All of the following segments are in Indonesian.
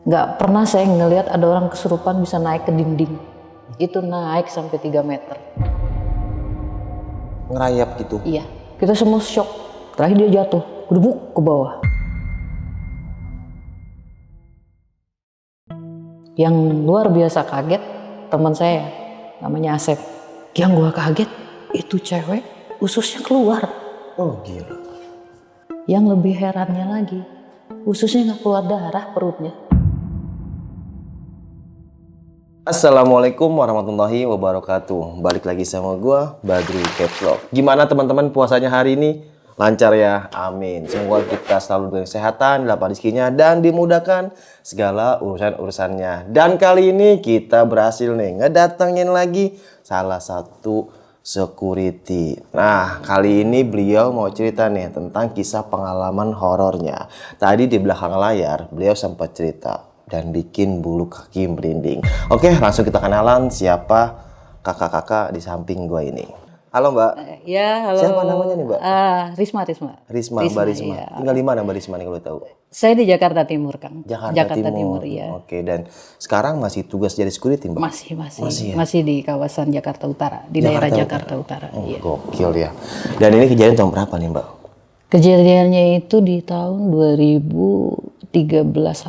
Nggak pernah saya ngelihat ada orang kesurupan bisa naik ke dinding. Itu naik sampai 3 meter. Ngerayap gitu. Iya, kita semua shock. Terakhir dia jatuh, gedebuk ke bawah. Yang luar biasa kaget, teman saya, namanya Asep. Yang gua kaget, itu cewek ususnya keluar. Oh gila. Yang lebih herannya lagi, ususnya nggak keluar darah perutnya. Assalamualaikum warahmatullahi wabarakatuh. Balik lagi sama gua, Badri Vlog. Gimana teman-teman puasanya hari ini? Lancar ya? Amin. Semoga kita selalu diberi kesehatan, dapat rezekinya, dan dimudahkan segala urusan-urusannya. Dan kali ini kita berhasil nih ngedatengin lagi salah satu security. Nah, kali ini beliau mau cerita nih tentang kisah pengalaman horornya. Tadi di belakang layar beliau sempat cerita dan bikin bulu kaki merinding. Oke, langsung kita kenalan siapa kakak-kakak di samping gua ini. Halo Mbak. Ya, halo. Siapa namanya nih Mbak? Risma. Risma, Mbak Risma. Iya. Tinggal di mana Mbak Risma nih kalau tahu? Saya di Jakarta Timur, Kang. Jakarta Timur. Iya. Oke, dan sekarang masih tugas jadi security Mbak? Masih di kawasan Jakarta Utara, di daerah Jakarta Utara. Iya. Gokil ya. Dan ini kejadian tahun berapa nih Mbak? Kejadiannya itu di tahun 2013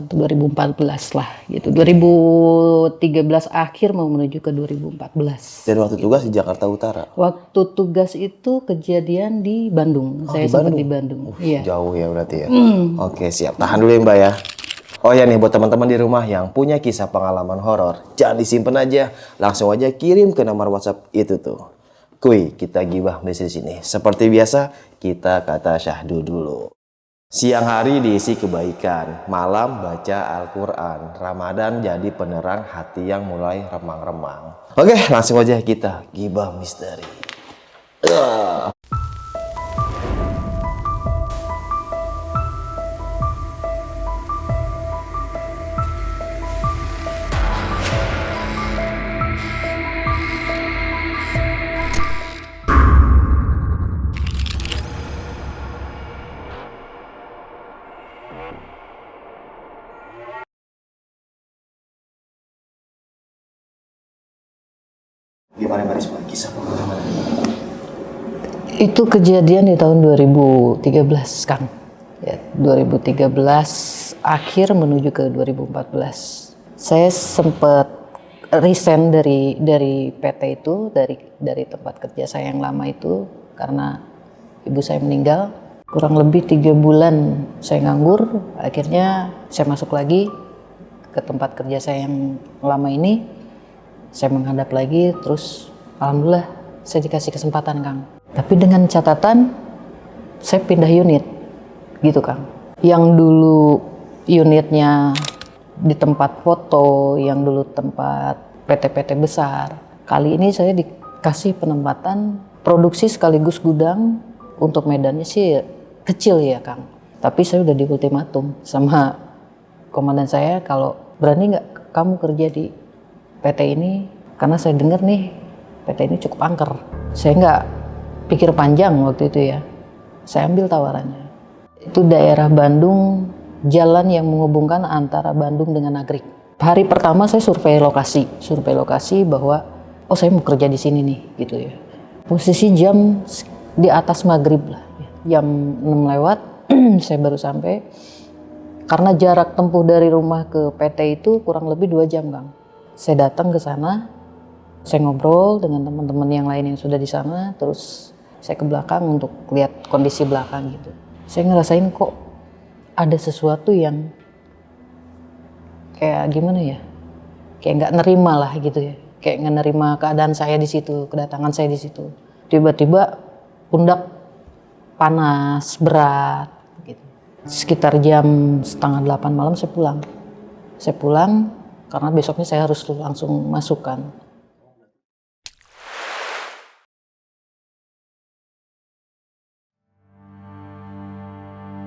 atau 2014 lah gitu. 2013 akhir mau menuju ke 2014. Dan waktu tugas di Jakarta Utara? Waktu tugas itu kejadian di Bandung. Saya sempat di Bandung. Iya. Jauh ya berarti ya. Oke, siap. Tahan dulu ya Mbak ya. Oh ya nih buat teman-teman di rumah yang punya kisah pengalaman horor, jangan disimpan aja, langsung aja kirim ke nomor WhatsApp itu tuh. Kuy, kita gibah di sini. Seperti biasa, kita kata syahdu dulu. Siang hari diisi kebaikan, malam baca Al-Quran, Ramadan jadi penerang hati yang mulai remang-remang. Oke, langsung aja kita gibah misteri. Gimana Mbak Risma, kisah pengalaman? Itu kejadian di tahun 2013, Kang. Ya, 2013 akhir menuju ke 2014. Saya sempat resign dari PT itu, dari tempat kerja saya yang lama itu karena ibu saya meninggal. Kurang lebih 3 bulan saya nganggur, akhirnya saya masuk lagi ke tempat kerja saya yang lama ini. Saya menghadap lagi, terus alhamdulillah saya dikasih kesempatan, Kang. Tapi dengan catatan saya pindah unit, gitu Kang. Yang dulu unitnya di tempat foto, yang dulu tempat PT-PT besar. Kali ini saya dikasih penempatan produksi sekaligus gudang. Untuk medannya sih kecil ya Kang. Tapi saya udah di ultimatum sama komandan saya, kalau berani nggak kamu kerja di PT ini, karena saya dengar nih PT ini cukup angker. Saya nggak pikir panjang waktu itu ya, saya ambil tawarannya. Itu daerah Bandung, jalan yang menghubungkan antara Bandung dengan Nagreg. Hari pertama saya survei lokasi bahwa oh saya mau kerja di sini nih gitu ya. Posisi jam di atas maghrib lah, jam 6 lewat saya baru sampai. Karena jarak tempuh dari rumah ke PT itu kurang lebih 2 jam Kang. Saya datang ke sana, saya ngobrol dengan teman-teman yang lain yang sudah di sana, terus saya ke belakang untuk lihat kondisi belakang gitu. Saya ngerasain kok ada sesuatu yang kayak gimana ya, kayak nggak nerima lah gitu ya, kayak nggak nerima keadaan saya di situ, kedatangan saya di situ. Tiba-tiba pundak panas, berat gitu. Sekitar jam 7:30 malam saya pulang. Saya pulang karena besoknya saya harus langsung masukkan.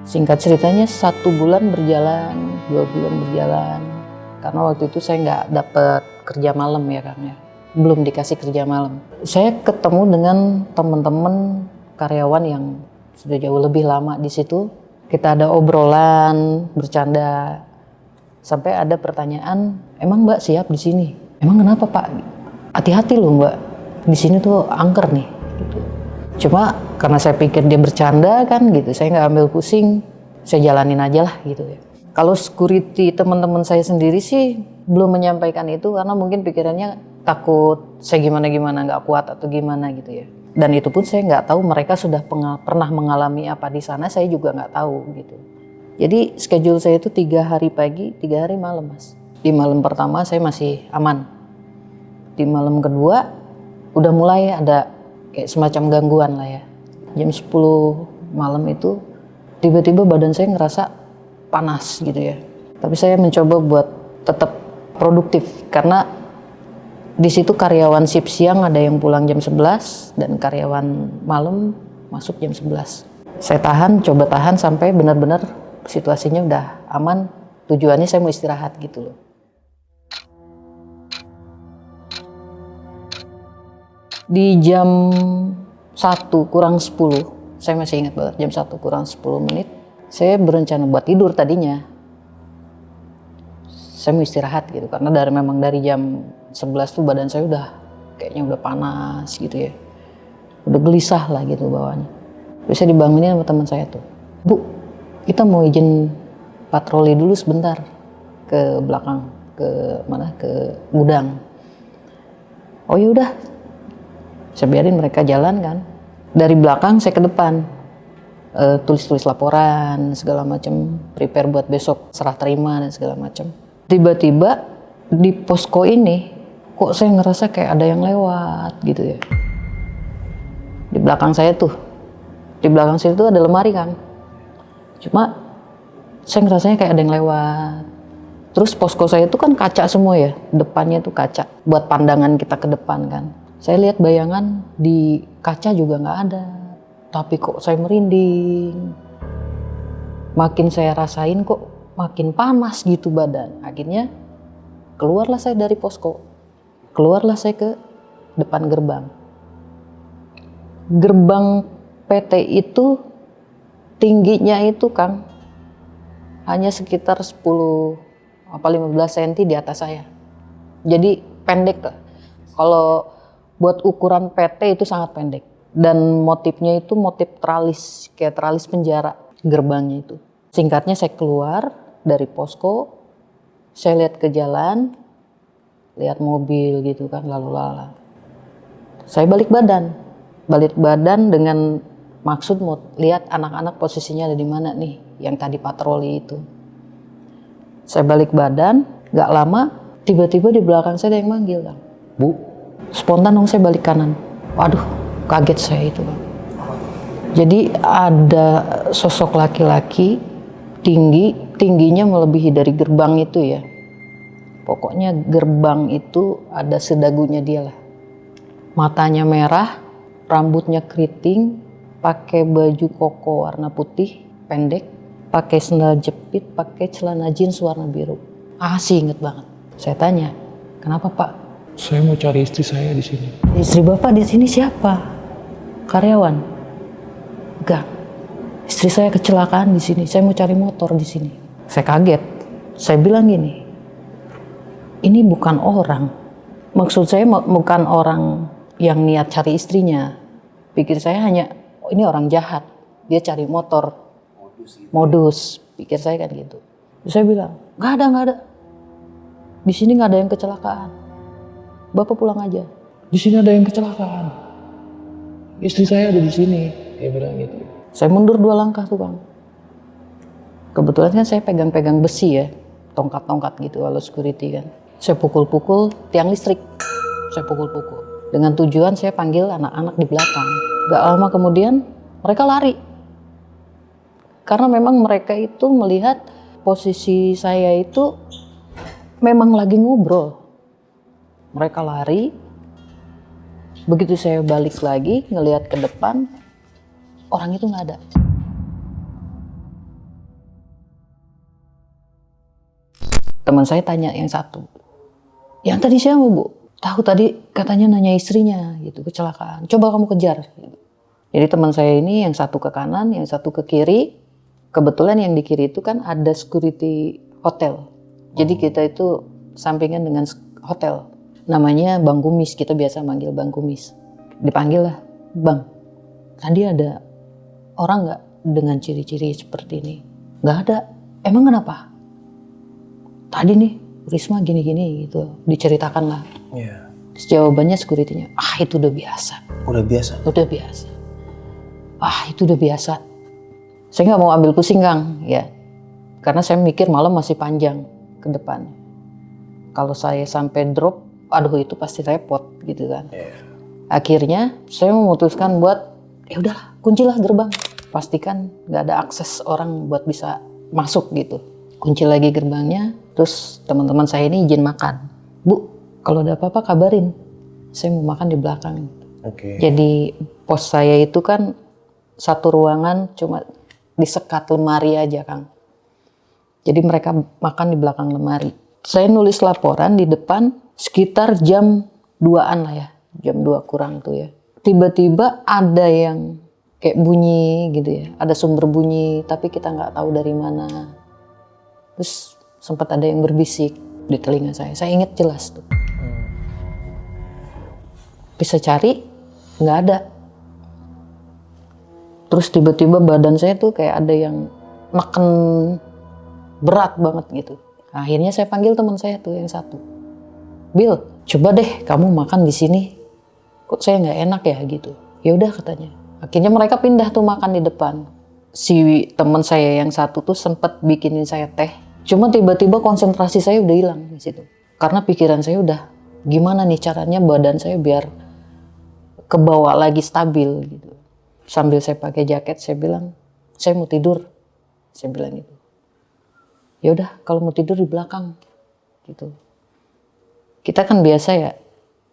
Singkat ceritanya 1 bulan berjalan, 2 bulan berjalan. Karena waktu itu saya nggak dapet kerja malam ya Kang ya. Belum dikasih kerja malam. Saya ketemu dengan teman-teman karyawan yang sudah jauh lebih lama di situ. Kita ada obrolan, bercanda. Sampai ada pertanyaan, emang Mbak siap di sini? Emang kenapa Pak? Hati-hati loh Mbak, di sini tuh angker nih. Gitu. Cuma karena saya pikir dia bercanda kan gitu, saya nggak ambil pusing, saya jalanin aja lah gitu ya. Kalau security teman-teman saya sendiri sih belum menyampaikan itu karena mungkin pikirannya takut saya gimana-gimana nggak kuat atau gimana gitu ya. Dan itu pun saya nggak tahu mereka sudah pernah mengalami apa di sana, saya juga nggak tahu gitu. Jadi schedule saya itu 3 hari pagi, 3 hari malam Mas. Di malam pertama saya masih aman. Di malam kedua udah mulai ada kayak semacam gangguan lah ya. Jam 10 malam itu tiba-tiba badan saya ngerasa panas gitu ya. Tapi saya mencoba buat tetap produktif karena di situ karyawan shift siang ada yang pulang jam 11 dan karyawan malam masuk jam 11. Saya coba tahan sampai benar-benar situasinya udah aman, tujuannya saya mau istirahat gitu loh. Di jam 1 kurang 10, saya masih ingat banget jam 1 kurang 10 menit, saya berencana buat tidur tadinya. Saya mau istirahat gitu, karena memang dari jam 11 tuh badan saya kayaknya udah panas gitu ya. Udah gelisah lah gitu bawaannya. Terus saya dibangunin sama teman saya tuh, Bu, kita mau izin patroli dulu sebentar ke belakang, ke gudang. Oh yaudah, saya biarin mereka jalan kan. Dari belakang saya ke depan, tulis-tulis laporan segala macam, prepare buat besok serah terima dan segala macam. Tiba-tiba di posko ini, kok saya ngerasa kayak ada yang lewat gitu ya. Di belakang saya tuh ada lemari kan. Cuma saya ngerasanya kayak ada yang lewat. Terus posko saya itu kan kaca semua ya, depannya tuh kaca buat pandangan kita ke depan kan. Saya lihat bayangan di kaca juga nggak ada, tapi kok saya merinding. Makin saya rasain kok makin panas gitu badan. Akhirnya keluarlah saya dari posko, keluarlah saya ke depan gerbang. Gerbang PT itu tingginya itu Kang hanya sekitar 10 apa 15 cm di atas saya. Jadi pendek lah. Kalau buat ukuran PT itu sangat pendek. Dan motifnya itu motif tralis, kayak tralis penjara gerbangnya itu. Singkatnya saya keluar dari posko, saya lihat ke jalan, lihat mobil gitu kan lalu lalang. Saya balik badan dengan maksud mau lihat anak-anak posisinya ada di mana nih yang tadi patroli itu. Saya balik badan, gak lama tiba-tiba di belakang saya ada yang manggil Kang. Bu, spontan dong saya balik kanan. Waduh, kaget saya itu Bang. Jadi ada sosok laki-laki tingginya melebihi dari gerbang itu ya. Pokoknya gerbang itu ada sedagunya dia lah. Matanya merah, rambutnya keriting, pakai baju koko warna putih pendek, pakai sandal jepit, pakai celana jeans warna biru. Sih inget banget. Saya tanya, kenapa Pak? Saya mau cari istri saya di sini. Istri Bapak di sini siapa? Karyawan? Enggak. Istri saya kecelakaan di sini. Saya mau cari motor di sini. Saya kaget. Saya bilang gini, ini bukan orang. Maksud saya bukan orang yang niat cari istrinya. Pikir saya hanya, oh ini orang jahat. Dia cari motor. Modus. Pikir saya kan gitu. Terus saya bilang, nggak ada. Di sini nggak ada yang kecelakaan. Bapak pulang aja. Di sini ada yang kecelakaan. Istri saya ada di sini. Dia bilang gitu. Saya mundur 2 langkah tuh Bang. Kebetulan kan saya pegang-pegang besi ya. Tongkat-tongkat gitu kalau security kan. Saya pukul-pukul tiang listrik. Saya pukul-pukul. Dengan tujuan saya panggil anak-anak di belakang. Gak lama kemudian mereka lari. Karena memang mereka itu melihat posisi saya itu memang lagi ngobrol. Mereka lari. Begitu saya balik lagi ngelihat ke depan, orang itu nggak ada. Teman saya tanya yang satu, yang tadi siapa Bu? Tahu tadi katanya nanya istrinya gitu, kecelakaan. Coba kamu kejar. Jadi teman saya ini yang satu ke kanan, yang satu ke kiri. Kebetulan yang di kiri itu kan ada security hotel. Jadi kita itu sampingan dengan hotel. Namanya Bang Kumis, kita biasa manggil Bang Kumis. Dipanggil lah, Bang, tadi ada orang nggak dengan ciri-ciri seperti ini? Nggak ada. Emang kenapa? Tadi nih Risma gini-gini gitu, diceritakan lah. Iya. Terus jawabannya security-nya, itu udah biasa. Udah biasa. Udah biasa. Itu udah biasa. Saya nggak mau ambil pusing Kang, ya. Karena saya mikir malam masih panjang ke depan. Kalau saya sampai drop, aduh itu pasti repot gitu kan. Iya. Akhirnya saya memutuskan buat, ya udahlah, kuncilah gerbang. Pastikan nggak ada akses orang buat bisa masuk gitu. Kunci lagi gerbangnya, terus teman-teman saya ini izin makan. Bu, kalau ada apa-apa kabarin. Saya mau makan di belakang. Oke. Jadi pos saya itu kan satu ruangan cuma disekat lemari aja Kang. Jadi mereka makan di belakang lemari. Saya nulis laporan di depan sekitar jam 2-an lah ya. Jam 2 kurang tuh ya. Tiba-tiba ada yang kayak bunyi gitu ya. Ada sumber bunyi tapi kita nggak tahu dari mana. Terus sempat ada yang berbisik di telinga saya. Saya ingat jelas tuh. Bisa cari, nggak ada. Terus tiba-tiba badan saya tuh kayak ada yang neken berat banget gitu. Akhirnya saya panggil teman saya tuh yang satu. Bill, coba deh kamu makan di sini. Kok saya nggak enak ya gitu. Ya udah katanya. Akhirnya mereka pindah tuh makan di depan. Si teman saya yang satu tuh sempet bikinin saya teh. Cuma tiba-tiba konsentrasi saya udah hilang di situ. Karena pikiran saya udah gimana nih caranya badan saya biar kebawa lagi stabil gitu. Sambil saya pakai jaket, saya bilang, saya mau tidur. Saya bilang gitu. Ya udah, kalau mau tidur di belakang, gitu. Kita kan biasa ya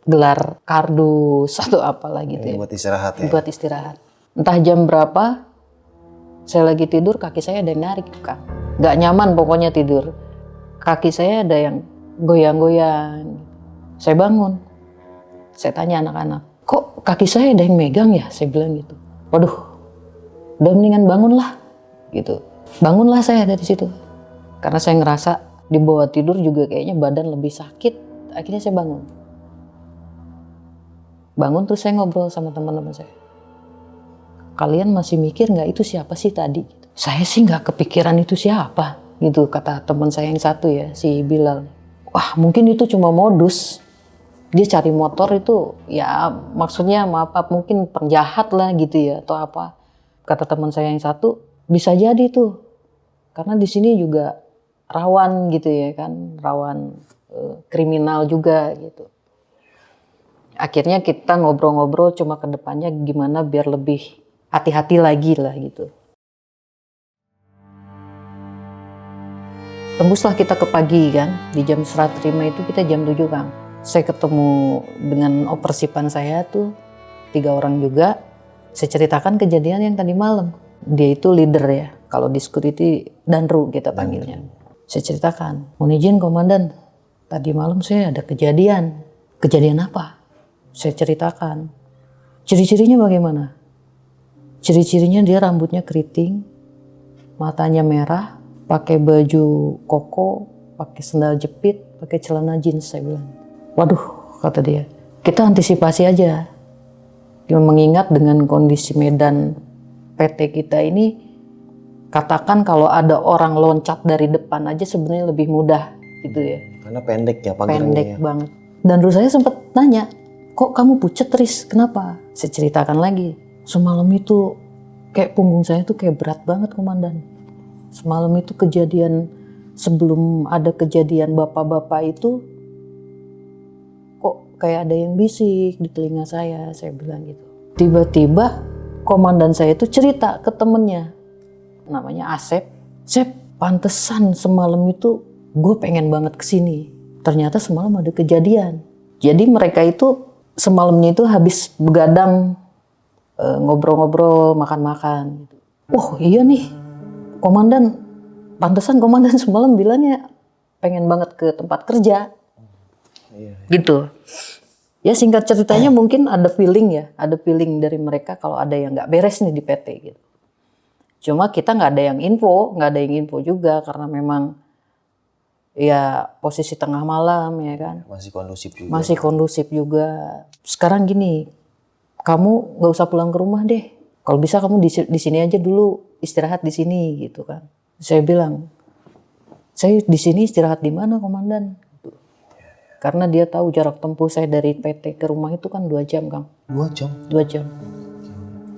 gelar kardus atau apalah gitu ya. Buat istirahat ya. Buat istirahat. Entah jam berapa, saya lagi tidur, kaki saya ada yang narik, Kak. Gak nyaman pokoknya tidur. Kaki saya ada yang goyang-goyang. Saya bangun. Saya tanya anak-anak, kok kaki saya ada yang megang ya? Saya bilang gitu. Waduh, udah mendingan bangunlah, gitu. Bangunlah saya dari situ, karena saya ngerasa di bawah tidur juga kayaknya badan lebih sakit. Akhirnya saya bangun. Bangun terus saya ngobrol sama teman-teman saya. Kalian masih mikir nggak itu siapa sih tadi? Saya sih nggak kepikiran itu siapa, gitu kata teman saya yang satu ya, si Bilal. Wah mungkin itu cuma modus. Dia cari motor itu ya maksudnya maaf mungkin penjahat lah gitu ya atau apa. Kata teman saya yang satu, bisa jadi tuh. Karena di sini juga rawan gitu ya kan, rawan kriminal juga gitu. Akhirnya kita ngobrol-ngobrol cuma ke depannya gimana biar lebih hati-hati lagi lah gitu. Tembuslah kita ke pagi kan, di jam serah terima itu kita jam 7 Kang. Saya ketemu dengan opersipan saya tuh 3 orang juga. Saya ceritakan kejadian yang tadi malam. Dia itu leader ya, kalau di security Danru kita panggilnya. Saya ceritakan, mohon izin komandan, tadi malam saya ada kejadian. Kejadian apa? Saya ceritakan. Ciri-cirinya bagaimana? Ciri-cirinya dia rambutnya keriting, matanya merah, pakai baju koko, pakai sandal jepit, pakai celana jeans, saya bilang. Waduh, kata dia, kita antisipasi aja. Mengingat dengan kondisi medan PT kita ini, katakan kalau ada orang loncat dari depan aja sebenarnya lebih mudah gitu ya. Karena pendek ya pagarnya. Pendek ya. banget. Dan dulu saya sempat nanya, kok kamu pucet Riz, kenapa? Saya ceritakan lagi, semalam itu kayak punggung saya tuh kayak berat banget komandan. Semalam itu kejadian, sebelum ada kejadian bapak-bapak itu, kok kayak ada yang bisik di telinga saya bilang gitu. Tiba-tiba komandan saya itu cerita ke temennya, namanya Asep. Sep, pantesan semalam itu gue pengen banget kesini. Ternyata semalam ada kejadian. Jadi mereka itu semalamnya itu habis begadang, ngobrol-ngobrol, makan-makan. Gitu. Oh iya nih, komandan, pantesan komandan semalam bilangnya pengen banget ke tempat kerja. Gitu. Ya singkat ceritanya mungkin ada feeling ya, ada feeling dari mereka kalau ada yang nggak beres nih di PT gitu. Cuma kita nggak ada yang info juga karena memang ya posisi tengah malam ya kan. Masih kondusif juga. Masih kondusif juga. Sekarang gini, kamu nggak usah pulang ke rumah deh. Kalau bisa kamu di sini aja dulu, istirahat di sini gitu kan. Saya bilang, saya di sini istirahat di mana komandan? Karena dia tahu jarak tempuh saya dari PT ke rumah itu kan 2 jam Kang. 2 jam? 2 jam.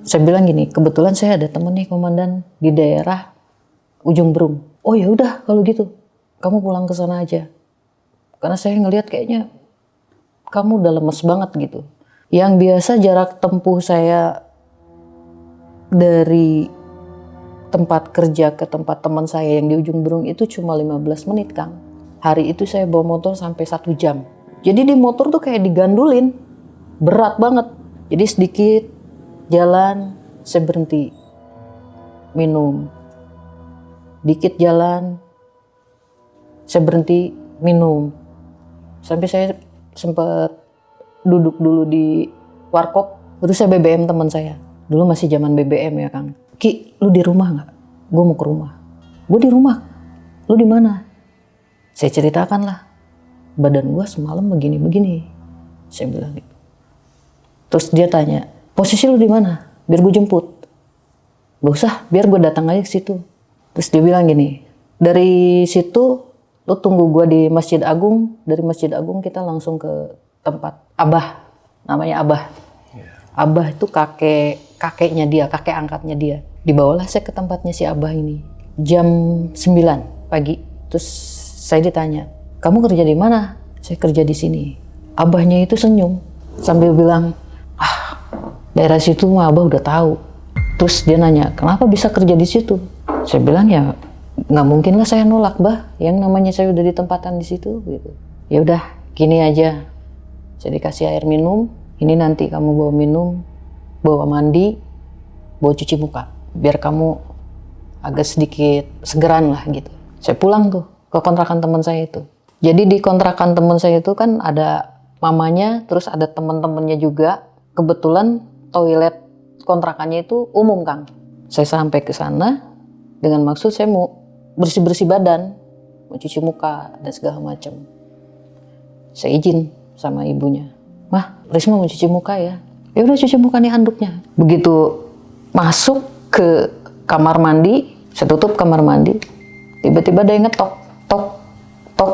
Saya bilang gini, kebetulan saya ada temen nih komandan di daerah Ujung Berung. Oh ya udah kalau gitu, kamu pulang ke sana aja. Karena saya ngelihat kayaknya kamu udah lemes banget gitu. Yang biasa jarak tempuh saya dari tempat kerja ke tempat teman saya yang di Ujung Berung itu cuma 15 menit Kang. Hari itu saya bawa motor sampai 1 jam. Jadi di motor tuh kayak digandulin. Berat banget. Jadi sedikit jalan, saya berhenti. Minum. Dikit jalan, saya berhenti minum. Sampai saya sempat duduk dulu di warkop. Terus saya BBM teman saya. Dulu masih zaman BBM ya Kang. Ki, lu di rumah nggak? Gue mau ke rumah. Gue di rumah. Lu di mana? Saya ceritakan lah. Badan gue semalam begini-begini. Saya bilang gitu. Terus dia tanya, posisi lu di mana? Biar gue jemput. Gak usah, biar gue datang aja ke situ. Terus dia bilang gini, dari situ lu tunggu gue di Masjid Agung. Dari Masjid Agung kita langsung ke tempat Abah. Namanya Abah. Abah itu kakeknya dia, kakek angkatnya dia. Dibawalah saya ke tempatnya si Abah ini. Jam 9 pagi. Terus saya ditanya, kamu kerja di mana? Saya kerja di sini. Abahnya itu senyum sambil bilang, daerah situ mah Abah udah tahu. Terus dia nanya, kenapa bisa kerja di situ? Saya bilang ya nggak mungkin lah saya nolak Bah. Yang namanya saya udah ditempatkan di situ gitu. Ya udah, gini aja. Saya dikasih air minum. Ini nanti kamu bawa minum, bawa mandi, bawa cuci muka. Biar kamu agak sedikit segeran lah gitu. Saya pulang tuh ke kontrakan teman saya itu. Jadi di kontrakan teman saya itu kan ada mamanya, terus ada teman-temannya juga. Kebetulan toilet kontrakannya itu umum Kang. Saya sampai ke sana dengan maksud saya mau bersih-bersih badan, mau cuci muka dan segala macam. Saya izin sama ibunya, Mah, Risma mau cuci muka ya. Ya udah cuci muka nih handuknya. Begitu masuk ke kamar mandi, saya tutup kamar mandi. Tiba-tiba ada yang ngetok, tok, tok.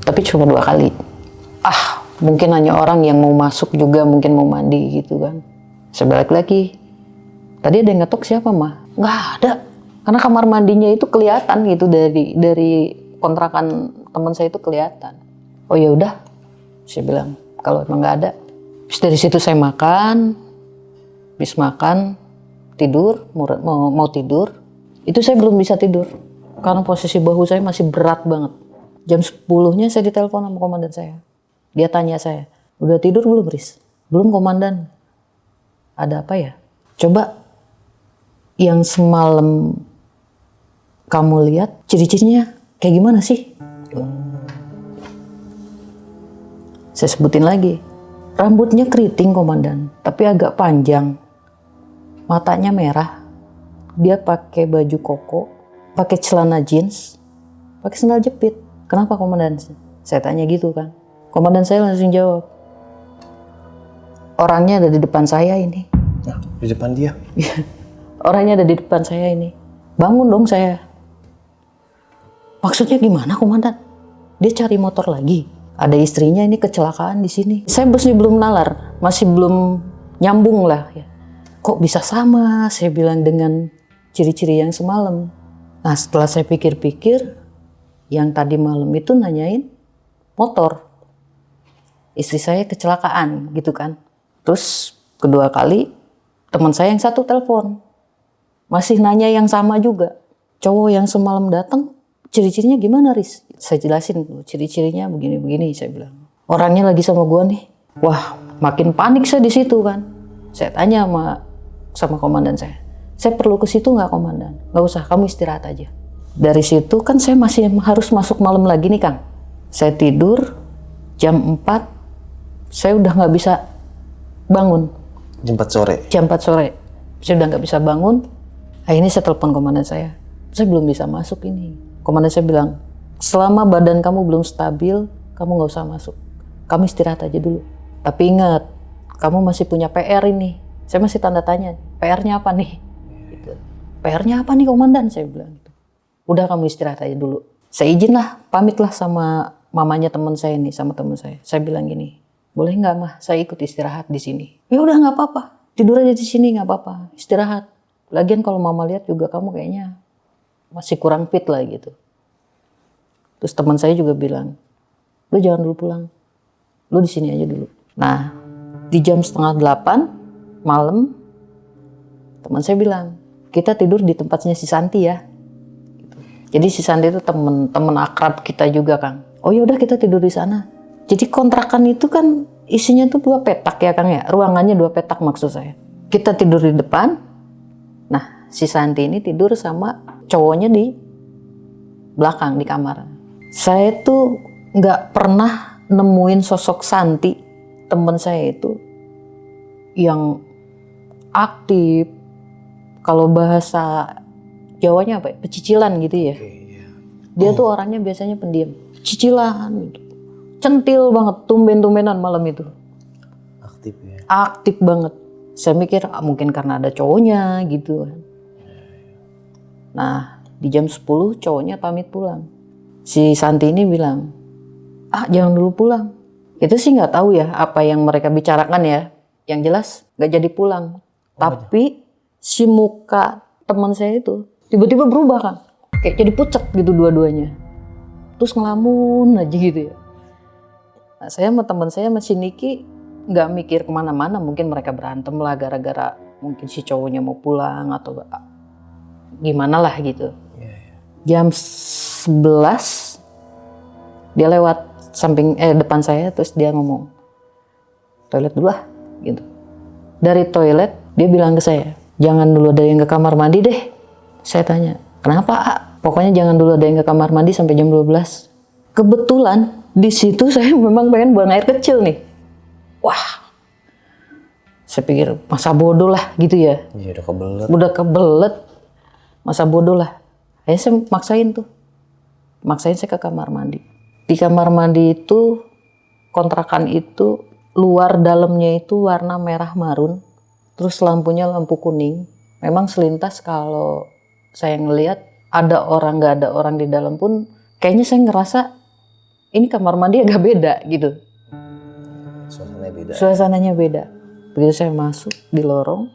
Tapi cuma 2 kali. Mungkin hanya orang yang mau masuk juga mungkin mau mandi gitu kan. Saya balik lagi. Tadi ada yang ngetok siapa mah? Nggak ada. Karena kamar mandinya itu kelihatan gitu dari kontrakan teman saya itu kelihatan. Oh ya udah, saya bilang kalau emang nggak ada. Terus dari situ saya makan, habis makan tidur, mau tidur. Itu saya belum bisa tidur karena posisi bahu saya masih berat banget. Jam 10-nya saya ditelepon sama komandan saya. Dia tanya saya, udah tidur belum Riz? Belum komandan. Ada apa ya? Coba yang semalam kamu lihat ciri-cirinya kayak gimana sih? Saya sebutin lagi. Rambutnya keriting komandan, tapi agak panjang. Matanya merah. Dia pakai baju koko, pakai celana jeans, pakai sandal jepit. Kenapa komandan? Saya tanya gitu kan. Komandan saya langsung jawab, orangnya ada di depan saya ini. Nah, di depan dia? Orangnya ada di depan saya ini. Bangun dong saya. Maksudnya gimana komandan? Dia cari motor lagi. Ada istrinya ini kecelakaan di sini. Saya masih belum nalar, masih belum nyambung lah ya. Kok bisa sama? Saya bilang dengan ciri-ciri yang semalam. Nah setelah saya pikir-pikir, yang tadi malam itu nanyain motor. Istri saya kecelakaan gitu kan. Terus kedua kali teman saya yang satu telepon. Masih nanya yang sama juga. Cowok yang semalam datang ciri-cirinya gimana Riz? Saya jelasin ciri-cirinya begini-begini saya bilang. Orangnya lagi sama gua nih. Wah makin panik saya di situ kan. Saya tanya sama komandan saya. Saya perlu ke situ nggak komandan? Nggak usah, kamu istirahat aja. Dari situ kan saya masih harus masuk malam lagi nih Kang. Saya tidur jam 4. Saya udah nggak bisa bangun. Jam 4 sore? Jam 4 sore. Saya udah nggak bisa bangun. Akhirnya saya telepon komandan saya. Saya belum bisa masuk ini. Komandan saya bilang, selama badan kamu belum stabil, kamu nggak usah masuk. Kamu istirahat aja dulu. Tapi ingat, kamu masih punya PR ini. Saya masih tanda tanya, PR-nya apa nih? Gitu. PR-nya apa nih komandan? Saya bilang gitu. Udah kamu istirahat aja dulu. Saya izin lah, pamit lah sama mamanya teman saya nih, sama teman saya. Saya bilang gini, boleh nggak mah saya ikut istirahat di sini? Ya udah nggak apa-apa, tidur aja di sini nggak apa-apa, istirahat. Lagian kalau mama lihat juga kamu kayaknya masih kurang fit lah gitu. Terus teman saya juga bilang, lu jangan dulu pulang, lu di sini aja dulu. Nah, di jam 7:30 malam, teman saya bilang, kita tidur di tempatnya si Santi ya. Jadi si Santi itu temen akrab kita juga, Kang. Oh ya udah kita tidur di sana. Jadi kontrakan itu kan isinya tuh 2 petak ya, Kang ya. Ruangannya 2 petak maksud saya. Kita tidur di depan. Nah, si Santi ini tidur sama cowoknya di belakang di kamar. Saya tuh nggak pernah nemuin sosok Santi, temen saya itu, yang aktif. Kalau bahasa Jawanya apa ya? Pecicilan gitu ya. Dia tuh orangnya biasanya pendiam. Cicilan gitu. Centil banget, tumben-tumbenan malam itu. Aktif ya. Aktif banget. Saya mikir mungkin karena ada cowoknya gitu kan. Nah, di jam 10 cowoknya pamit pulang. Si Santi ini bilang, jangan dulu pulang. Itu sih nggak tahu ya apa yang mereka bicarakan ya. Yang jelas nggak jadi pulang. Tapi si muka teman saya itu tiba-tiba berubah, Kang. Kayak jadi pucat gitu dua-duanya. Terus ngelamun aja gitu ya. Nah, saya sama teman saya masih Niki nggak mikir kemana-mana. Mungkin mereka berantem lah gara-gara mungkin si cowoknya mau pulang atau gimana lah gitu. Jam 11 dia lewat depan saya, terus dia ngomong, toilet dulu lah gitu. Dari toilet dia bilang ke saya, jangan dulu ada yang ke kamar mandi deh. Saya tanya, kenapa Pokoknya jangan dulu ada yang ke kamar mandi sampai jam 12. Kebetulan di situ saya memang pengen buang air kecil nih. Wah, saya pikir masa bodoh lah gitu ya. Iya, udah kebelet. Udah kebelet, masa bodoh lah. Akhirnya saya maksain saya ke kamar mandi. Di kamar mandi itu, kontrakan itu luar dalamnya itu warna merah marun, terus lampunya lampu kuning. Memang selintas kalau saya ngelihat ada orang nggak ada orang di dalam pun, kayaknya saya ngerasa ini kamar mandi agak beda gitu. Suasananya beda. Suasananya beda. Begitu saya masuk di lorong,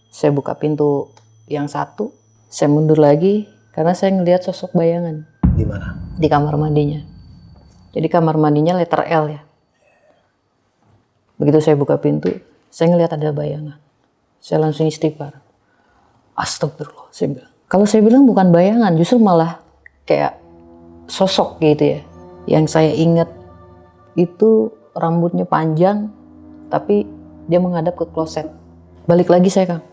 saya buka pintu yang satu, saya mundur lagi karena saya ngelihat sosok bayangan. Di mana? Di kamar mandinya. Jadi kamar mandinya letter L ya. Begitu saya buka pintu, saya ngelihat ada bayangan. Saya langsung istighfar. Astagfirullah, saya bilang. Kalau saya bilang bukan bayangan, justru malah kayak sosok gitu ya. Yang saya ingat itu rambutnya panjang, tapi dia menghadap ke kloset. Balik lagi saya, Kang.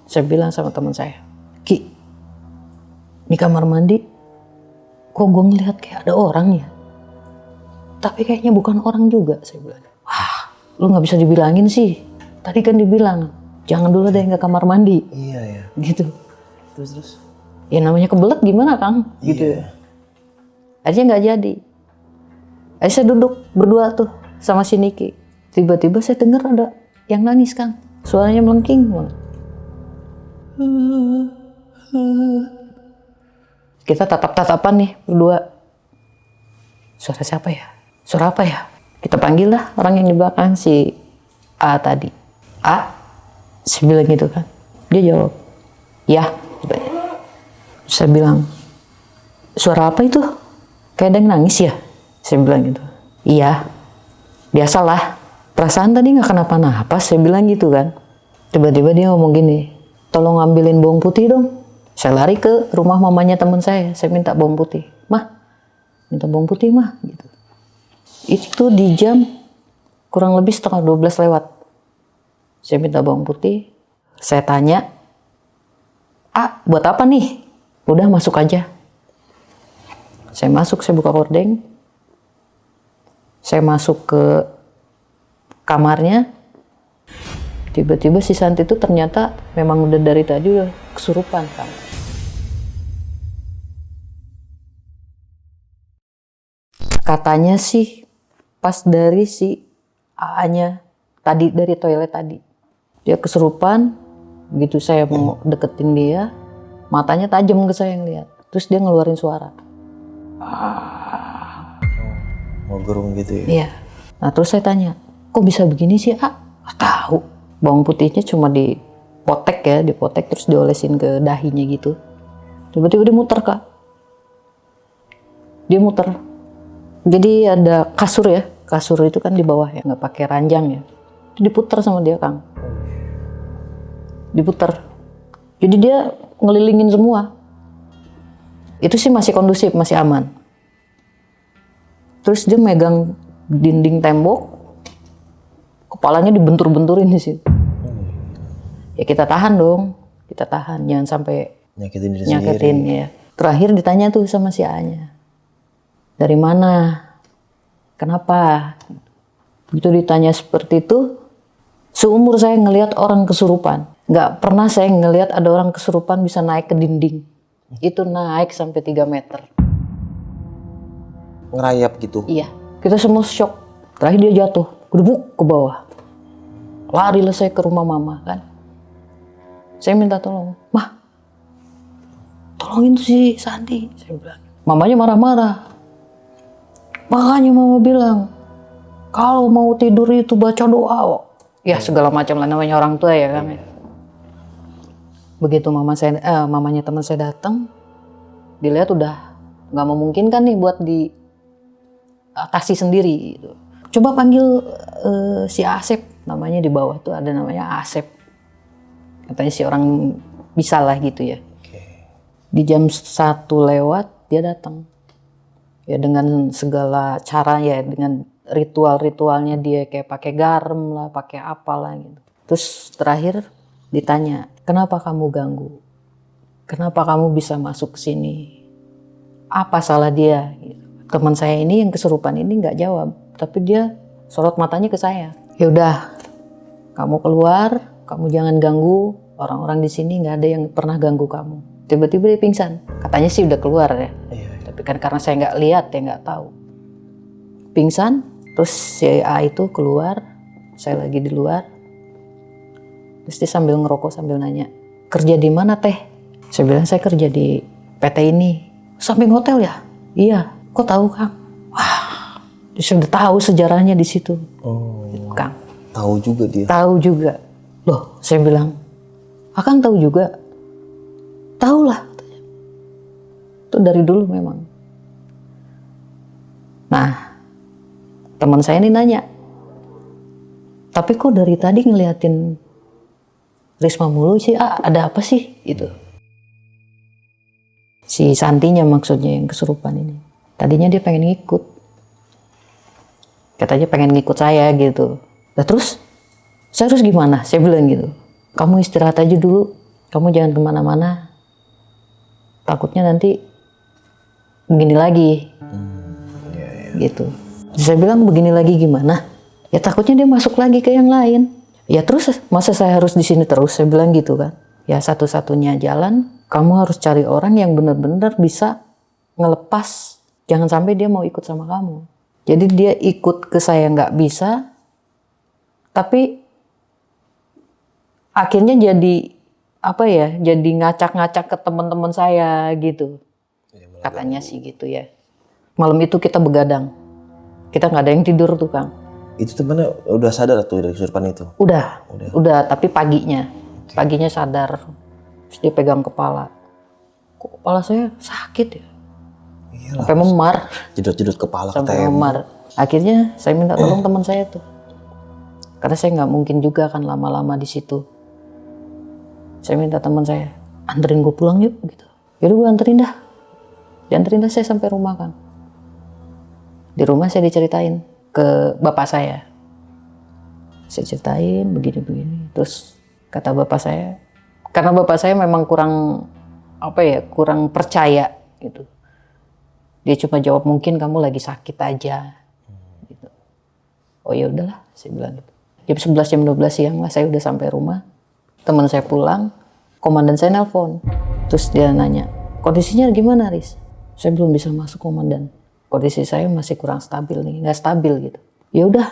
Saya bilang sama teman saya, Ki, di kamar mandi, kok gue ngelihat kayak ada orang ya? Tapi kayaknya bukan orang juga, saya bilang. Wah, lu nggak bisa dibilangin sih. Tadi kan dibilang, jangan dulu deh ke kamar mandi. Iya ya. Gitu. Terus. Ya namanya kebelet gimana, Kang? Gitu. Iya. Akhirnya nggak jadi. Akhirnya saya duduk berdua tuh sama si Niki. Tiba-tiba saya dengar ada yang nangis, Kang. Suaranya melengking banget. Kita tatap-tatapan nih berdua. Suara siapa ya? Suara apa ya? Kita panggil lah orang yang di belakang, si A tadi. A? Saya bilang gitu kan. Dia jawab, ya. Saya bilang, suara apa itu? Kayak ada yang nangis ya? Saya bilang gitu. Iya, biasalah. Perasaan tadi nggak kenapa-napa, saya bilang gitu kan. Tiba-tiba dia ngomong gini, tolong ambilin bawang putih dong. Saya lari ke rumah mamanya teman saya minta bawang putih. Mah, minta bawang putih mah. Gitu. Itu di jam kurang lebih setengah 12 lewat. Saya minta bawang putih, saya tanya, buat apa nih? Udah masuk aja. Saya masuk, saya buka gorden. Saya masuk ke kamarnya. Tiba-tiba si Santi itu ternyata memang udah dari tadi udah kesurupan, Kang. Katanya sih pas dari si AA-nya tadi, dari toilet tadi. Dia kesurupan, begitu saya mau deketin dia, matanya tajam ke saya ngeliat. Terus dia ngeluarin suara. Mau gerung gitu ya? Iya. Nah terus saya tanya, kok bisa begini sih A? Nggak tahu. Bawang putihnya cuma dipotek ya, dipotek terus diolesin ke dahinya gitu. Tiba-tiba dia muter Kak. Dia muter. Jadi ada kasur ya, kasur itu kan di bawah ya, nggak pakai ranjang ya. Itu diputer sama dia Kang. Diputer. Jadi dia ngelilingin semua. Itu sih masih kondusif, masih aman. Terus dia megang dinding tembok, kepalanya dibentur-benturin di situ. Ya kita tahan dong, kita tahan, jangan sampai Nyakitin diri nyakitin ya. Terakhir ditanya tuh sama si A-nya, dari mana, kenapa? Begitu ditanya seperti itu, seumur saya ngelihat orang kesurupan, nggak pernah saya ngelihat ada orang kesurupan bisa naik ke dinding. Itu naik sampai 3 meter. Ngerayap gitu. Iya, kita semua shock. Terakhir dia jatuh, gedebuk ke bawah. Larilah saya ke rumah mama kan. Saya minta tolong, Mah, tolongin tuh si Santi. Saya bilang. Mamanya marah-marah. Makanya mama bilang, kalau mau tidur itu baca doa. Ya segala macam lah, namanya orang tua ya kan. Begitu mamanya teman saya datang, dilihat udah nggak memungkinkan nih buat dikasih sendiri. Gitu. Coba panggil si Asep, namanya di bawah tuh ada namanya Asep. Katanya si orang bisa lah gitu ya. Di jam 1 lewat dia datang. Ya dengan segala cara ya, dengan ritual-ritualnya dia kayak pakai garam lah, pakai apalah gitu. Terus terakhir ditanya, kenapa kamu ganggu? Kenapa kamu bisa masuk ke sini? Apa salah dia? Teman saya ini yang kesurupan ini nggak jawab, tapi dia sorot matanya ke saya. Ya udah, kamu keluar, kamu jangan ganggu orang-orang di sini, nggak ada yang pernah ganggu kamu. Tiba-tiba dia pingsan. Katanya sih udah keluar ya. Tapi kan karena saya nggak lihat ya nggak tahu. Pingsan, terus si A itu keluar, saya lagi di luar. Terus dia sambil ngerokok sambil nanya, kerja di mana teh? Saya bilang saya kerja di PT ini. Samping hotel ya? Iya. Kok tahu Kang? Wah, dia sudah tahu sejarahnya di situ. Oh. Gitu, Kang. Tahu juga dia. Tahu juga. Loh, saya bilang, Akang tahu juga. Tahu lah. Itu dari dulu memang. Nah, teman saya ini nanya, tapi kok dari tadi ngeliatin Risma mulu sih, ada apa sih? Gitu. Si Santinya maksudnya yang kesurupan ini. Tadinya dia pengen ngikut. Katanya pengen ngikut saya gitu. Nah terus, saya harus gimana? Saya bilang gitu. Kamu istirahat aja dulu, kamu jangan kemana-mana. Takutnya nanti begini lagi. Gitu. Saya bilang begini lagi gimana? Ya takutnya dia masuk lagi ke yang lain. Ya terus masa saya harus di sini terus? Saya bilang gitu kan. Ya satu-satunya jalan kamu harus cari orang yang benar-benar bisa ngelepas. Jangan sampai dia mau ikut sama kamu. Jadi dia ikut ke saya nggak bisa, tapi akhirnya jadi apa ya? Jadi ngacak-ngacak ke teman-teman saya gitu. Katanya sih gitu ya. Malam itu kita begadang. Kita nggak ada yang tidur tuh Kang. Itu temennya udah sadar tuh dari kesurupan itu? Udah, tapi paginya. Paginya sadar. Terus dia pegang kepala. Kok kepala saya sakit ya? Iyalah. Sampai memar. Jedot-jedot kepala ke Sampai tembok. memar. Akhirnya saya minta tolong teman saya tuh. Karena saya nggak mungkin juga kan lama-lama di situ. Saya minta teman saya, anterin gue pulang yuk gitu. Yaudah gue anterin dah. Dianterin dah saya sampai rumah Kang. Di rumah saya diceritain ke bapak saya. Saya ceritain begini-begini. Terus kata bapak saya, karena bapak saya memang kurang kurang percaya gitu. Dia cuma jawab mungkin kamu lagi sakit aja. Gitu. Oh ya udahlah, saya bilang gitu. Jam 11 jam 12 siang lah saya udah sampai rumah. Teman saya pulang, komandan saya nelpon. Terus dia nanya, kondisinya gimana Riz? Saya belum bisa masuk komandan. kondisi saya masih kurang stabil nih, nggak stabil gitu. Ya udah,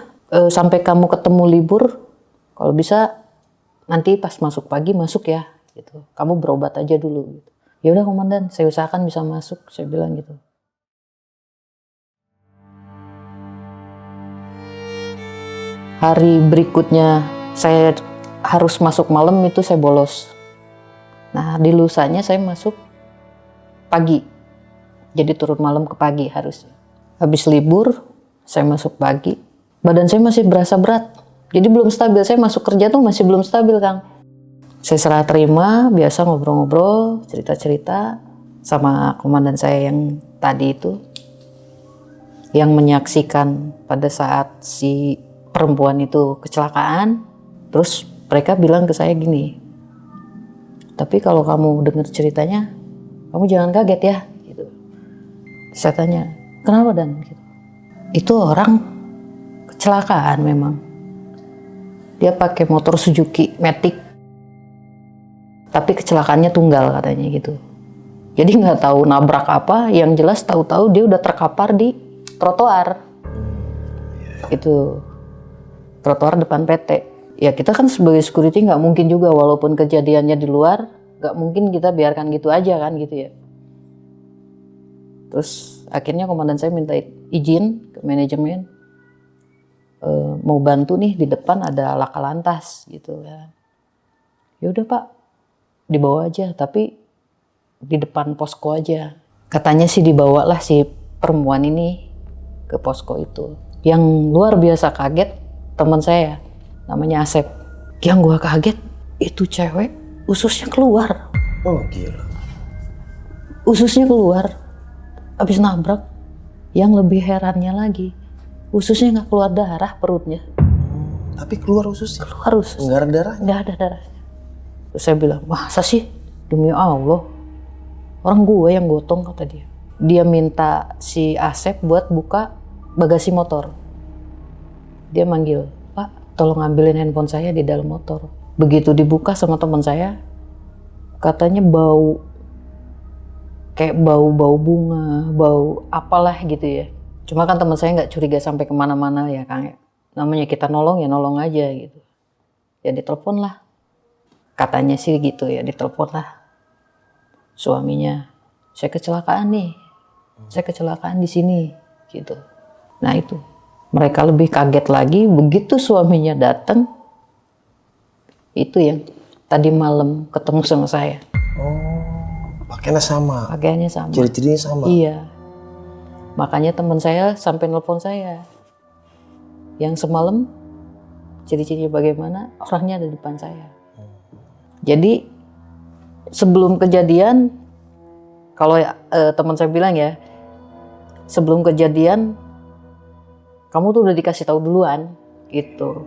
sampai kamu ketemu libur, kalau bisa nanti pas masuk pagi masuk ya, gitu. Kamu berobat aja dulu. Gitu. Ya udah komandan, saya usahakan bisa masuk, saya bilang gitu. Hari berikutnya saya harus masuk malam, itu saya bolos. Nah di lusanya saya masuk pagi, jadi turun malam ke pagi harusnya. Habis libur saya masuk pagi, badan saya masih berasa berat, jadi belum stabil. Saya masuk kerja tuh masih belum stabil, Kang. Saya serah terima, biasa ngobrol-ngobrol, cerita-cerita sama komandan saya yang tadi itu, yang menyaksikan pada saat si perempuan itu kecelakaan. Terus mereka bilang ke saya gini, tapi kalau kamu dengar ceritanya, kamu jangan kaget ya. Gitu. Saya tanya, kenapa Dan? Gitu. Itu orang kecelakaan memang. Dia pakai motor Suzuki Matic, tapi kecelakaannya tunggal katanya gitu. Jadi nggak tahu nabrak apa, yang jelas tahu-tahu dia udah terkapar di trotoar. Itu trotoar depan PT. Ya kita kan sebagai security nggak mungkin juga, walaupun kejadiannya di luar, nggak mungkin kita biarkan gitu aja kan gitu ya. Terus akhirnya komandan saya minta izin ke manajemen, mau bantu nih, di depan ada laka lantas gitu ya. Ya udah Pak, dibawa aja, tapi di depan posko aja. Katanya sih dibawalah si perempuan ini ke posko itu. Yang luar biasa kaget teman saya, namanya Asep. Yang gua kaget, itu cewek ususnya keluar. Oh gila. Ususnya keluar habis nabrak. Yang lebih herannya lagi, ususnya nggak keluar darah, perutnya. Tapi keluar ususnya? Keluar usus. Nggak ada darah? Nggak ada darah. Terus saya bilang, masa sih? Demi Allah, orang gue yang gotong, kata dia. Dia minta si Asep buat buka bagasi motor. Dia manggil, Pak, tolong ambilin handphone saya di dalam motor. Begitu dibuka sama teman saya, katanya bau, kayak bau bunga, bau apalah gitu ya. Cuma kan teman saya nggak curiga sampai kemana-mana ya Kang. Namanya kita nolong ya nolong aja gitu. Ya ditelepon lah. Katanya sih gitu ya, ditelepon lah suaminya. Saya kecelakaan nih, saya kecelakaan di sini gitu. Nah itu. Mereka lebih kaget lagi begitu suaminya datang. Itu yang tadi malam ketemu sama saya. Oh, pakaiannya sama. Pakaiannya sama. Ciri-cirinya sama. Iya. Makanya teman saya sampai nelpon saya. Yang semalam ciri-cirinya bagaimana? Orangnya ada di depan saya. Jadi sebelum kejadian, kalau teman saya bilang ya, sebelum kejadian kamu tuh udah dikasih tahu duluan gitu.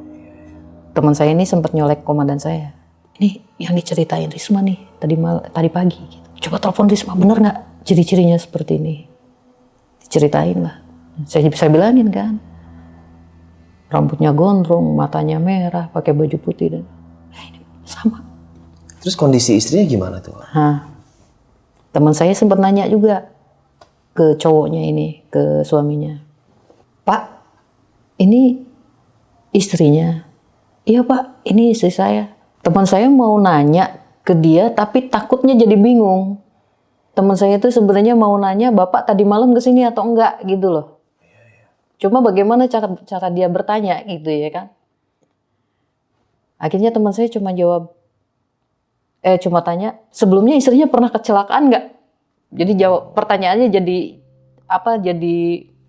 Teman saya ini sempat nyolek komandan saya. Ini yang diceritain Risma nih tadi pagi. Gitu. Coba telepon Risma, bener nggak ciri-cirinya seperti ini? Diceritain lah. Saya bisa bilangin kan. Rambutnya gondrong, matanya merah, pakai baju putih dan ini sama. Terus kondisi istrinya gimana tuh? Teman saya sempat nanya juga ke cowoknya ini, ke suaminya. Pak, ini istrinya? Iya Pak, ini istri saya. Teman saya mau nanya ke dia tapi takutnya jadi bingung. Teman saya itu sebenarnya mau nanya, Bapak tadi malam kesini atau enggak gitu loh. Cuma bagaimana cara dia bertanya gitu ya kan. Akhirnya teman saya cuma tanya, sebelumnya istrinya pernah kecelakaan enggak? Jadi jawab pertanyaannya jadi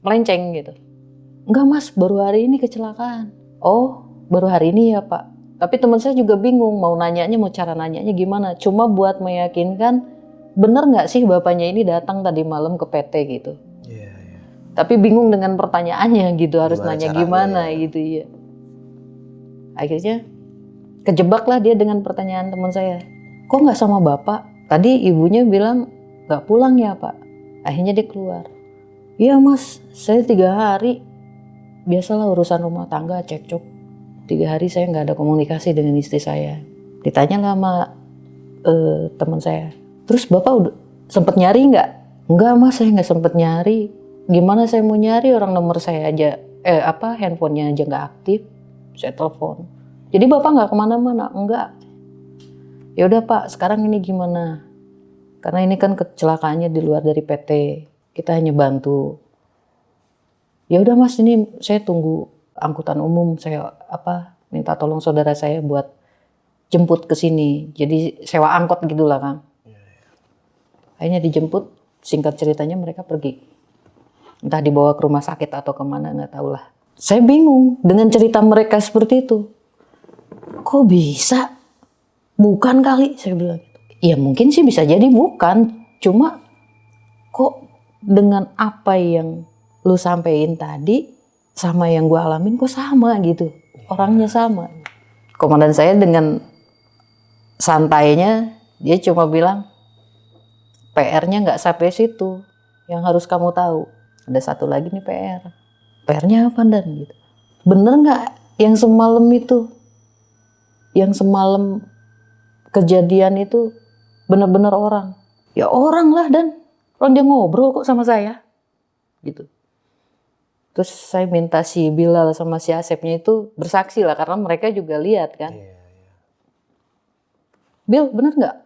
melenceng gitu. Enggak Mas, baru hari ini kecelakaan. Oh, baru hari ini ya Pak. Tapi teman saya juga bingung mau cara nanyanya gimana. Cuma buat meyakinkan, bener nggak sih bapaknya ini datang tadi malam ke PT gitu. Iya. Tapi bingung dengan pertanyaannya gitu, harus nanya gimana ya? gitu ya. Akhirnya kejebaklah dia dengan pertanyaan teman saya. Kok nggak sama bapak? Tadi ibunya bilang nggak pulang ya Pak. Akhirnya dia keluar. Iya Mas, saya 3 hari. Biasalah urusan rumah tangga cekcok. 3 hari saya nggak ada komunikasi dengan istri saya. Ditanya lah sama teman saya. Terus bapak udah sempet nyari nggak? Enggak Mas, saya nggak sempet nyari. Gimana saya mau nyari orang nomor saya aja, handphonenya aja nggak aktif, saya telepon. Jadi Bapak nggak kemana-mana? Enggak. Ya udah Pak, sekarang ini gimana? Karena ini kan kecelakaannya di luar dari PT, kita hanya bantu. Ya udah Mas, ini saya tunggu angkutan umum, saya minta tolong saudara saya buat jemput ke sini. Jadi sewa angkot gitulah Kang. Akhirnya dijemput, singkat ceritanya mereka pergi. Entah dibawa ke rumah sakit atau kemana, nggak tahu lah. Saya bingung dengan cerita mereka seperti itu. Kok bisa? Bukan kali, saya bilang gitu. Ya mungkin sih bisa jadi bukan. Cuma kok dengan apa yang lu sampein tadi sama yang gue alamin kok sama gitu. Orangnya sama. Komandan saya dengan santainya dia cuma bilang, PR-nya nggak sampai situ. Yang harus kamu tahu. Ada satu lagi nih PR. PR-nya apa Dan? Gitu. Bener nggak yang semalam itu? Yang semalam kejadian itu benar-benar orang? Ya orang lah Dan. Orang dia ngobrol kok sama saya. Gitu. Terus saya minta si Bilal sama si Asepnya itu bersaksi lah. Karena mereka juga lihat kan. Bil, bener nggak?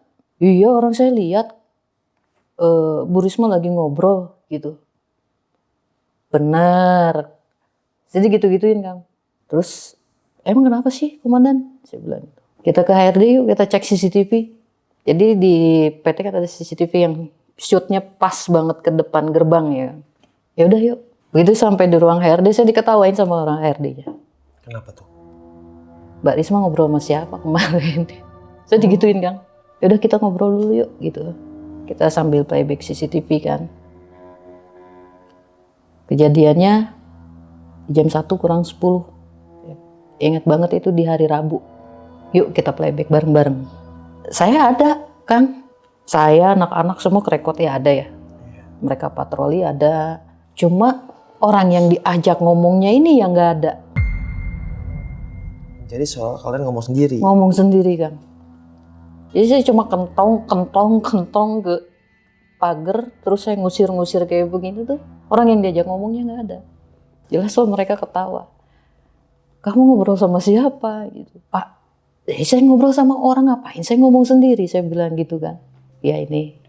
Iya orang saya lihat. Bu Risma lagi ngobrol gitu. Benar. Jadi gitu-gituin Kang. Terus emang kenapa sih Komandan? Saya bilang. Kita ke HRD yuk, kita cek CCTV. Jadi di PT kan ada CCTV yang shootnya pas banget ke depan gerbang ya. Ya udah yuk. Begitu sampai di ruang HRD saya diketawain sama orang HRD-nya. Kenapa tuh? Mbak Risma ngobrol sama siapa kemarin? Saya digituin Kang. Ya udah kita ngobrol dulu yuk gitu. Kita sambil playback CCTV kan. Kejadiannya jam 1 kurang 10. Ingat banget itu di hari Rabu. Yuk kita playback bareng-bareng. Saya ada, Kang. Saya, anak-anak semua kerekot ya ada ya. Mereka patroli ada. Cuma orang yang diajak ngomongnya ini yang nggak ada. Jadi soal kalian ngomong sendiri? Ngomong sendiri, Kang. Jadi saya cuma kentong ke pagar, terus saya ngusir-ngusir kayak begini tuh. Orang yang diajak ngomongnya nggak ada. Jelas loh mereka ketawa. Kamu ngobrol sama siapa? Gitu. Pak, saya ngobrol sama orang ngapain? Saya ngomong sendiri, saya bilang gitu kan. Ya ini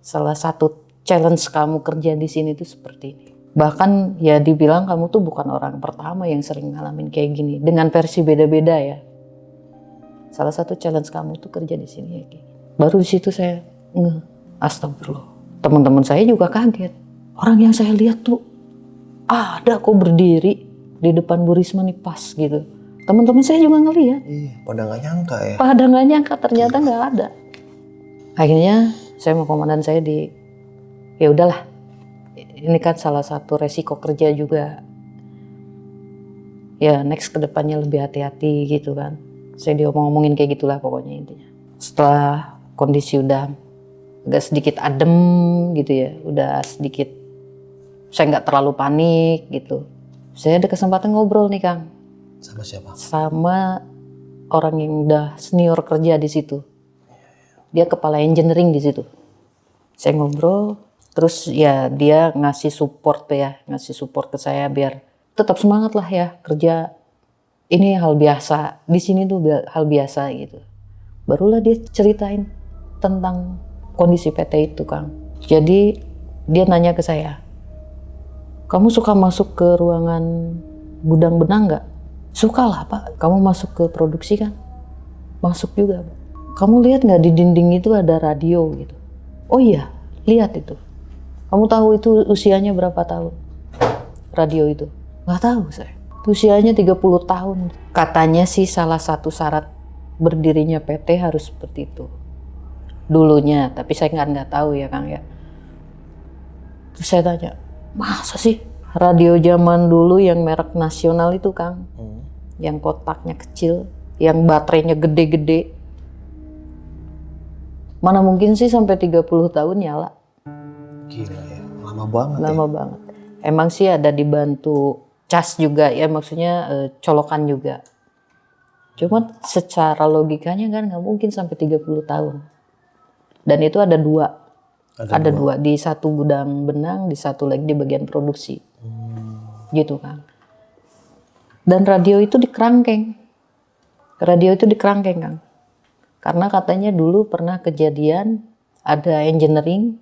salah satu challenge kamu kerja di sini tuh seperti ini. Bahkan ya dibilang kamu tuh bukan orang pertama yang sering ngalamin kayak gini. Dengan versi beda-beda ya. Salah satu challenge kamu tuh kerja di sini ya kayak. Baru di situ saya astagfirullah. Teman-teman saya juga kaget. Orang yang saya lihat tuh ada kok berdiri di depan Bu Risma nih pas gitu. Teman-teman saya juga ngelihat. Iya, pada nggak nyangka ya. Pada nggak nyangka ternyata nggak ada. Akhirnya saya mau komandan saya ya udahlah. Ini kan salah satu resiko kerja juga. Ya next kedepannya lebih hati-hati gitu kan. Saya diomong-omongin kayak gitulah pokoknya intinya. Setelah kondisi udah agak sedikit adem gitu ya, udah sedikit saya nggak terlalu panik gitu. Saya ada kesempatan ngobrol nih Kang. Sama siapa? Sama orang yang udah senior kerja di situ. Dia kepala engineering di situ. Saya ngobrol, terus ya dia ngasih support ke saya biar tetap semangat lah ya kerja. Ini hal biasa, di sini tuh hal biasa gitu. Barulah dia ceritain tentang kondisi PT itu Kang. Jadi dia nanya ke saya, kamu suka masuk ke ruangan gudang benang nggak? Suka lah Pak, kamu masuk ke produksi kan? Masuk juga Pak. Kamu lihat nggak di dinding itu ada radio gitu? Oh iya, lihat itu. Kamu tahu itu usianya berapa tahun? Radio itu? Nggak tahu saya. Usianya 30 tahun. Katanya sih salah satu syarat berdirinya PT harus seperti itu. Dulunya, tapi saya nggak tahu ya Kang ya. Terus saya tanya, masa sih radio zaman dulu yang merek nasional itu Kang? Yang kotaknya kecil, yang baterainya gede-gede. Mana mungkin sih sampai 30 tahun nyala. Gila ya, lama banget Lama banget. Emang sih ada dibantu cas juga ya, maksudnya colokan juga. Cuman secara logikanya kan nggak mungkin sampai 30 tahun. Dan itu ada 2. Ada dua, di satu gudang benang, di satu lagi di bagian produksi. Gitu kan. Dan radio itu di kerangkeng. Radio itu di kerangkeng, Kang. Karena katanya dulu pernah kejadian ada engineering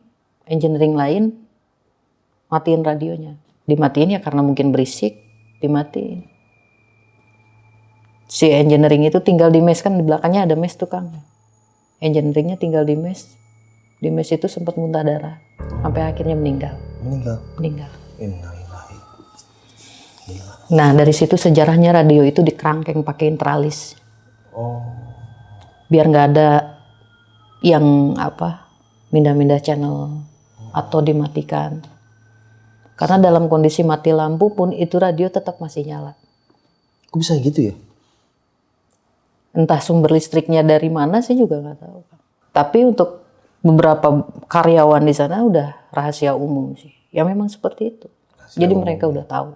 lain matiin radionya. Dimatiin ya karena mungkin berisik, dimatiin. Si engineering itu tinggal di mes, kan di belakangnya ada mes tuh, Kang. Engineeringnya tinggal di mes. Di mes itu sempat muntah darah sampai akhirnya meninggal. Innalillahi. Nah, dari situ sejarahnya radio itu dikerangkeng pakein teralis. Biar nggak ada yang mindah-mindah channel atau dimatikan. Karena dalam kondisi mati lampu pun itu radio tetap masih nyala. Kok bisa gitu ya? Entah sumber listriknya dari mana sih juga nggak tahu. Tapi untuk beberapa karyawan di sana udah rahasia umum sih. Ya memang seperti itu. Jadi mereka udah tahu.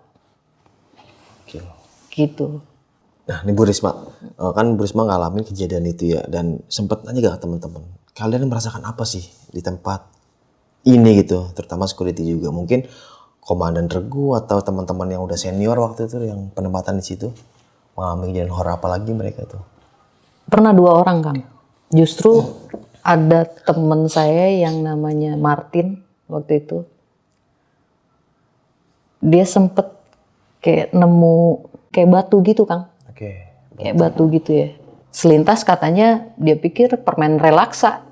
Gitu. Nah, ini Bu Risma. Kan Bu Risma ngalamin kejadian itu ya. Dan sempet nanya gak ke teman-teman, kalian merasakan apa sih di tempat ini gitu? Terutama security juga. Mungkin Komandan Regu atau teman-teman yang udah senior waktu itu yang penempatan di situ mengalami kejadian horor apa lagi mereka tuh? Pernah 2 orang, Kang. Justru ada teman saya yang namanya Martin waktu itu. Dia sempet kayak nemu kayak batu gitu, Kang. Kayak batu gitu ya. Selintas katanya dia pikir permen relaksa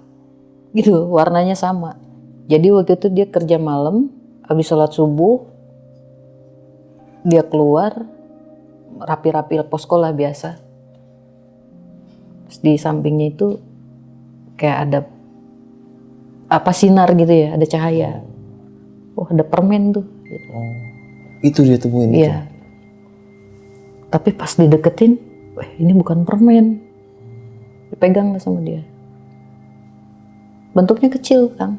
gitu, warnanya sama. Jadi waktu itu dia kerja malam, habis sholat subuh dia keluar rapi-rapi posko lah biasa. Terus di sampingnya itu kayak ada sinar gitu ya, ada cahaya. Oh, ada permen tuh. Gitu. Itu dia temuin itu? Iya. Tapi pas dideketin, ini bukan permen. Dipegang lah sama dia. Bentuknya kecil, Kang.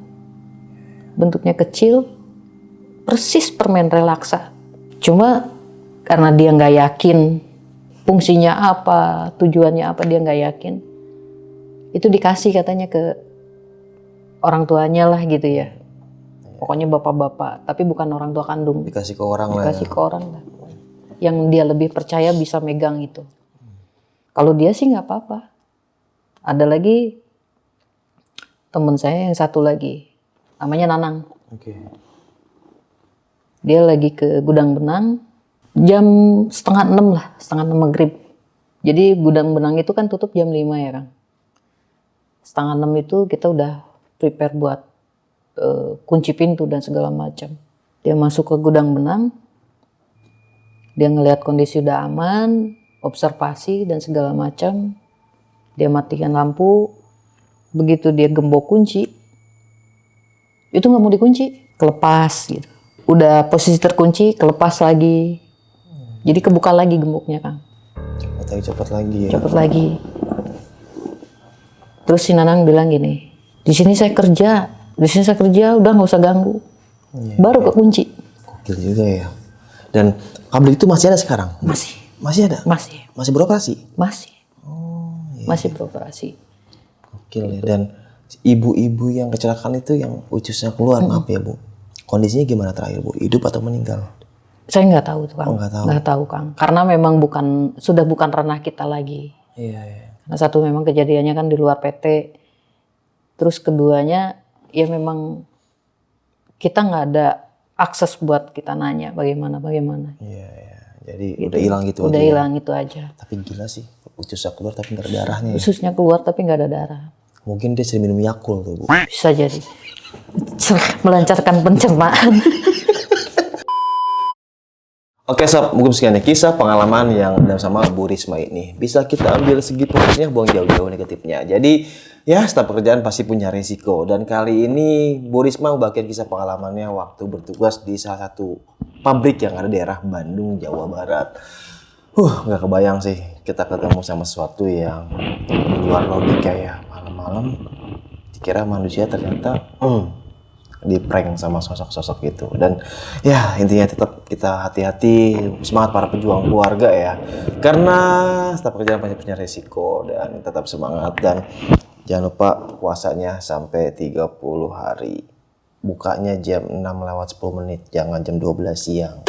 Bentuknya kecil, persis permen relaksa. Cuma karena dia nggak yakin fungsinya apa, tujuannya apa, dia nggak yakin. Itu dikasih katanya ke orang tuanya lah gitu ya. Pokoknya bapak-bapak, tapi bukan orang tua kandung. Dikasih ke orang lah. Dikasih ke orang lah. Yang dia lebih percaya bisa megang itu. Kalau dia sih nggak apa-apa. Ada lagi temen saya yang satu lagi, namanya Nanang. Dia lagi ke gudang benang, jam 5:30 lah, 5:30 maghrib. Jadi gudang benang itu kan tutup jam 5 ya, Kang. 5:30 itu kita udah prepare buat kunci pintu dan segala macam. Dia masuk ke gudang benang, dia ngelihat kondisi udah aman, observasi dan segala macam. Dia matikan lampu. Begitu dia gembok kunci, itu nggak mau dikunci, kelepas gitu. Udah posisi terkunci, kelepas lagi. Jadi kebuka lagi gemboknya, Kang. Cepat lagi ya. Cepet lagi. Terus si Nanang bilang gini, di sini saya kerja, udah nggak usah ganggu. Baru kekunci. Gokil juga ya. Dan pabrik itu masih ada sekarang? Masih ada? Masih beroperasi? Masih beroperasi. Gokil ya. Dan ibu-ibu yang kecelakaan itu yang ususnya keluar, maaf ya Bu. Kondisinya gimana terakhir Bu? Hidup atau meninggal? Saya nggak tahu tuh, Kang. Nggak tahu, Kang. Karena memang sudah bukan ranah kita lagi. Iya. Karena satu memang kejadiannya kan di luar PT. Terus keduanya ya memang kita nggak ada akses buat kita nanya bagaimana. Iya. Jadi udah hilang gitu Udah aja. hilang itu aja. Tapi gila sih, ususnya keluar tapi nggak ada darahnya. Ususnya keluar tapi nggak ada darah. Mungkin dia sering minum Yakult tuh Bu. Bisa jadi. Melancarkan pencernaan. Oke sob, mungkin sekian ya kisah pengalaman yang sama Bu Risma ini. Bisa kita ambil segi positifnya, buang jauh-jauh negatifnya. Jadi ya setiap pekerjaan pasti punya risiko. Dan kali ini Bu Risma membagikan kisah pengalamannya waktu bertugas di salah satu pabrik yang ada di daerah Bandung, Jawa Barat. Nggak kebayang sih kita ketemu sama sesuatu yang di luar logika ya. Malam-malam dikira manusia ternyata di prank sama sosok-sosok gitu. Dan ya intinya tetap kita hati-hati, semangat para pejuang keluarga ya, karena setiap pekerjaan pasti punya resiko. Dan tetap semangat dan jangan lupa puasanya sampai 30 hari. bukanya jam 6:10, jangan jam 12 siang.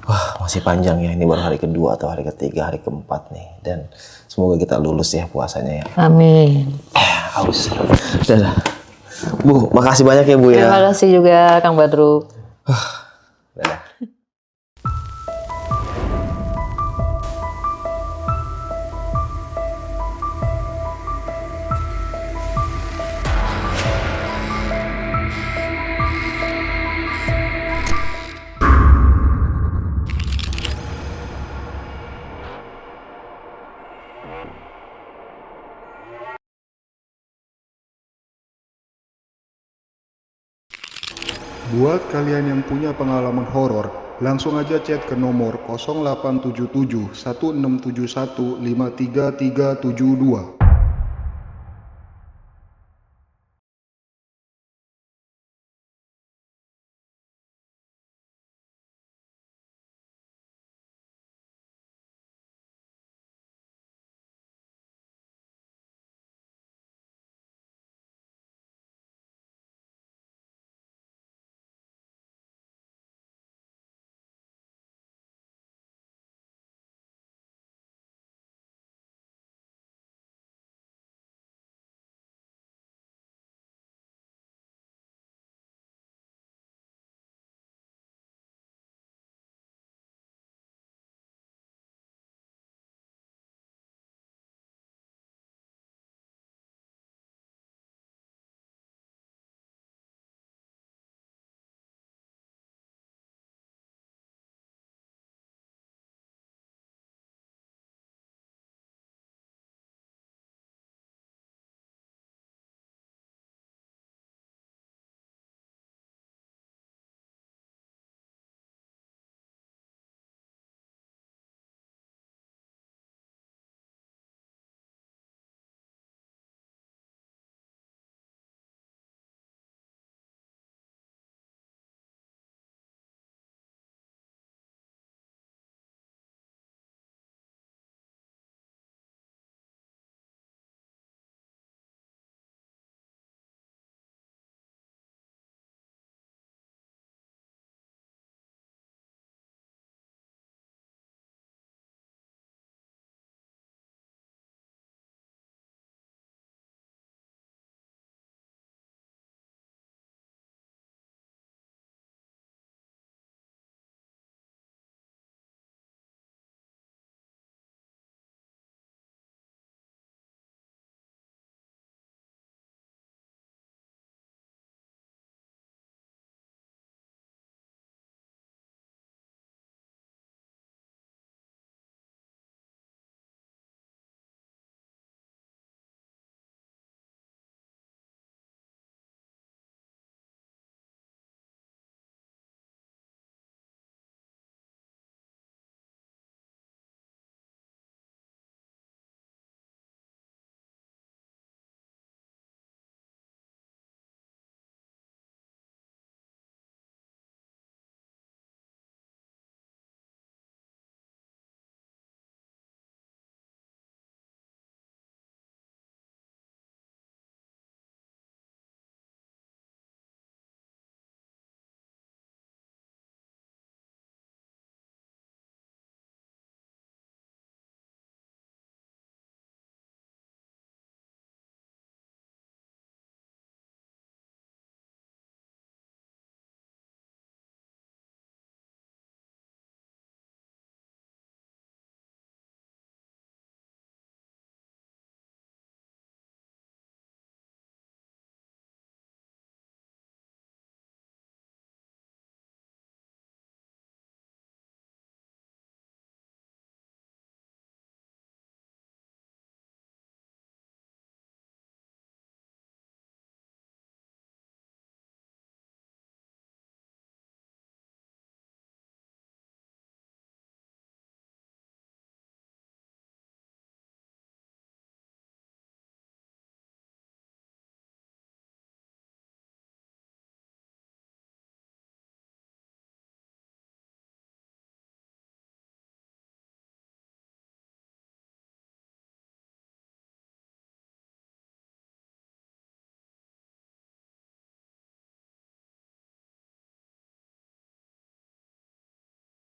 Wah, masih panjang ya, ini baru hari kedua atau hari ketiga, hari keempat nih. Dan semoga kita lulus ya puasanya ya. Amin. Haus. Udah. Bu, makasih banyak ya Bu ya. Terima kasih juga Kang Badru. Dadah. Buat kalian yang punya pengalaman horor, langsung aja chat ke nomor 0877 1671 53372.